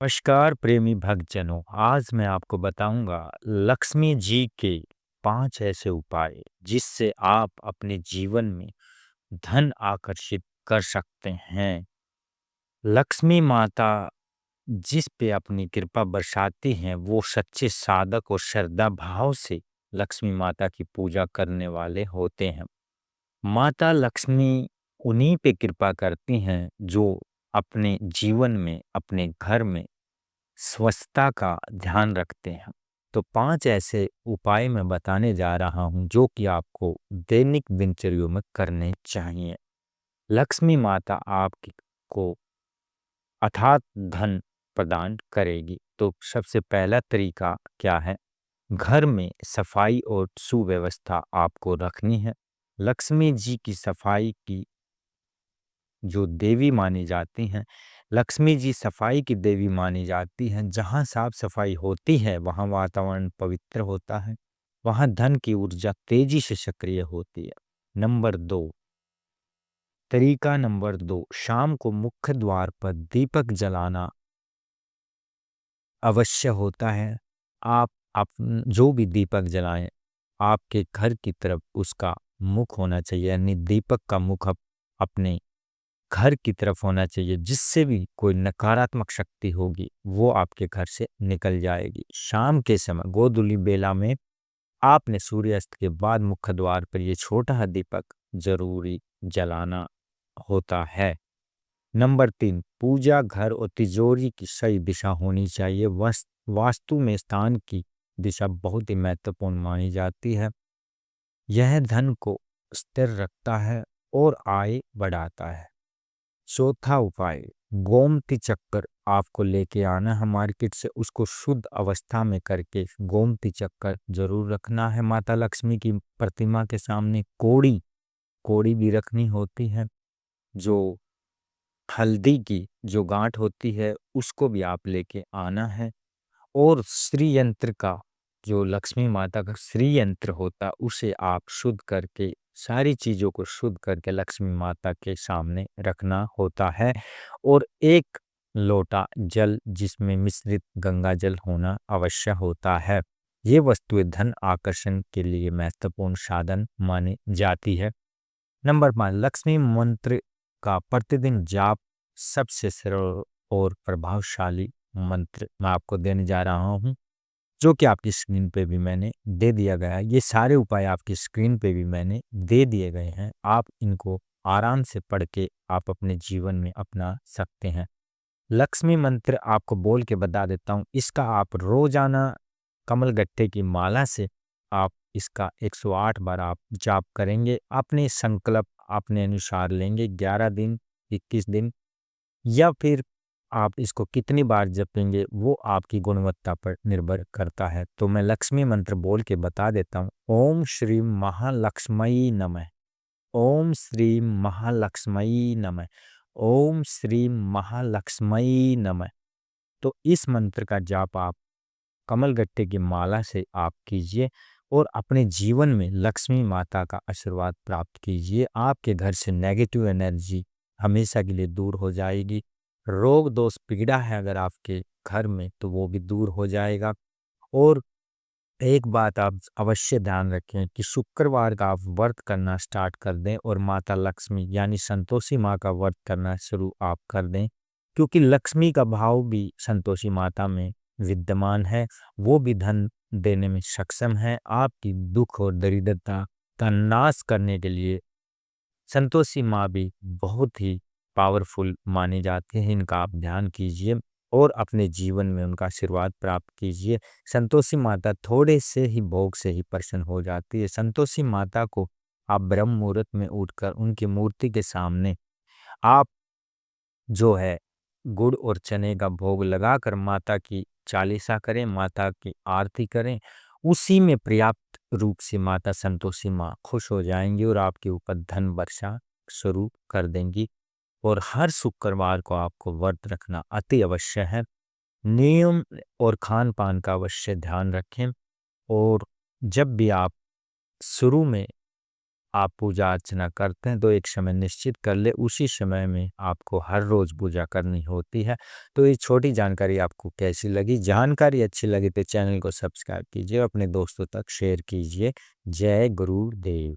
नमस्कार प्रेमी भक्तजनों, आज मैं आपको बताऊंगा लक्ष्मी जी के 5 ऐसे उपाय जिससे आप अपने जीवन में धन आकर्षित कर सकते हैं। लक्ष्मी माता जिस पे अपनी कृपा बरसाती हैं, वो सच्चे साधक और श्रद्धा भाव से लक्ष्मी माता की पूजा करने वाले होते हैं। माता लक्ष्मी उन्हीं पे कृपा करती हैं जो अपने जीवन में, अपने घर में स्वच्छता का ध्यान रखते हैं। तो 5 ऐसे उपाय मैं बताने जा रहा हूँ जो कि आपको दैनिक दिनचर्या में करने चाहिए। लक्ष्मी माता आपकी को अथात धन प्रदान करेगी। तो सबसे पहला तरीका क्या है? घर में सफाई और सुव्यवस्था आपको रखनी है। लक्ष्मी जी की सफाई की जो देवी मानी जाती हैं, लक्ष्मी जी सफाई की देवी मानी जाती हैं। जहाँ साफ-सफाई होती है, वहाँ वातावरण पवित्र होता है, वहाँ धन की ऊर्जा तेजी से सक्रिय होती है। नंबर 2 तरीका नंबर 2 शाम को मुख्य द्वार पर दीपक जलाना अवश्य होता है। आप जो भी दीपक जलाएँ, आपके घर की तरफ उसका मुख होना चाहिए, यानी दीपक का मुख अपने घर की तरफ होना चाहिए, जिससे भी कोई नकारात्मक शक्ति होगी वो आपके घर से निकल जाएगी। शाम के समय गोधूली बेला में आपने सूर्यास्त के बाद मुख्य द्वार पर ये छोटा दीपक जरूरी जलाना होता है। नंबर 3 पूजा घर और तिजोरी की सही दिशा होनी चाहिए। वास्तु में स्थान की दिशा बहुत ही महत्वपूर्ण मानी जाती है। यह धन को स्थिर रखता है और आय बढ़ाता है। चौथा उपाय गोमती चक्कर आपको लेके आना है मार्केट से, उसको शुद्ध अवस्था में करके गोमती चक्कर जरूर रखना है। माता लक्ष्मी की प्रतिमा के सामने कोड़ी कोड़ी भी रखनी होती है। जो हल्दी की जो गांठ होती है उसको भी आप लेके आना है। और श्री यंत्र का जो लक्ष्मी माता का श्री यंत्र होता उसे आप शुद्ध करके, सारी चीज़ों को शुद्ध करके लक्ष्मी माता के सामने रखना होता है। और एक लोटा जल जिसमें मिश्रित गंगा जल होना अवश्य होता है। ये वस्तुएं धन आकर्षण के लिए महत्वपूर्ण साधन मानी जाती है। नंबर 5 लक्ष्मी मंत्र का प्रतिदिन जाप सबसे सरल और प्रभावशाली मंत्र मैं आपको देने जा रहा हूँ, जो कि आपकी स्क्रीन पे भी मैंने दे दिया गया है। ये सारे उपाय आपकी स्क्रीन पे भी मैंने दे दिए गए हैं। आप इनको आराम से पढ़ के आप अपने जीवन में अपना सकते हैं। लक्ष्मी मंत्र आपको बोल के बता देता हूँ। इसका आप रोजाना कमलगट्टे की माला से आप इसका 108 बार आप जाप करेंगे। अपने संकल्प अपने अनुसार लेंगे, 11 दिन, 21 दिन, या फिर आप इसको कितनी बार जपेंगे वो आपकी गुणवत्ता पर निर्भर करता है। तो मैं लक्ष्मी मंत्र बोल के बता देता हूँ। ओम श्री महालक्ष्मी नमः। ओम श्री महालक्ष्मी नमः। ओम श्री महालक्ष्मी नमः। तो इस मंत्र का जाप आप कमलगट्टे की माला से आप कीजिए और अपने जीवन में लक्ष्मी माता का आशीर्वाद प्राप्त कीजिए। आपके घर से नेगेटिव एनर्जी हमेशा के लिए दूर हो जाएगी। रोग दोष पीड़ा है अगर आपके घर में तो वो भी दूर हो जाएगा। और एक बात आप अवश्य ध्यान रखें कि शुक्रवार का आप व्रत करना स्टार्ट कर दें और माता लक्ष्मी यानी संतोषी माँ का व्रत करना शुरू आप कर दें, क्योंकि लक्ष्मी का भाव भी संतोषी माता में विद्यमान है। वो भी धन देने में सक्षम है। आपकी दुख और दरिद्रता का नाश करने के लिए संतोषी माँ भी बहुत ही पावरफुल मानी जाती है। इनका आप ध्यान कीजिए और अपने जीवन में उनका आशीर्वाद प्राप्त कीजिए। संतोषी माता थोड़े से ही भोग से ही प्रसन्न हो जाती है। संतोषी माता को आप ब्रह्म मुहूर्त में उठकर उनकी मूर्ति के सामने आप जो है गुड़ और चने का भोग लगाकर माता की चालीसा करें, माता की आरती करें। उसी में पर्याप्त रूप से माता संतोषी माँ खुश हो जाएंगी और आपके ऊपर धन वर्षा शुरू कर देंगी। और हर शुक्रवार को आपको व्रत रखना अति अवश्य है। नियम और खान पान का अवश्य ध्यान रखें। और जब भी आप शुरू में आप पूजा अर्चना करते हैं तो एक समय निश्चित कर ले, उसी समय में आपको हर रोज़ पूजा करनी होती है। तो ये छोटी जानकारी आपको कैसी लगी? जानकारी अच्छी लगी तो चैनल को सब्सक्राइब कीजिए, अपने दोस्तों तक शेयर कीजिए। जय गुरुदेव।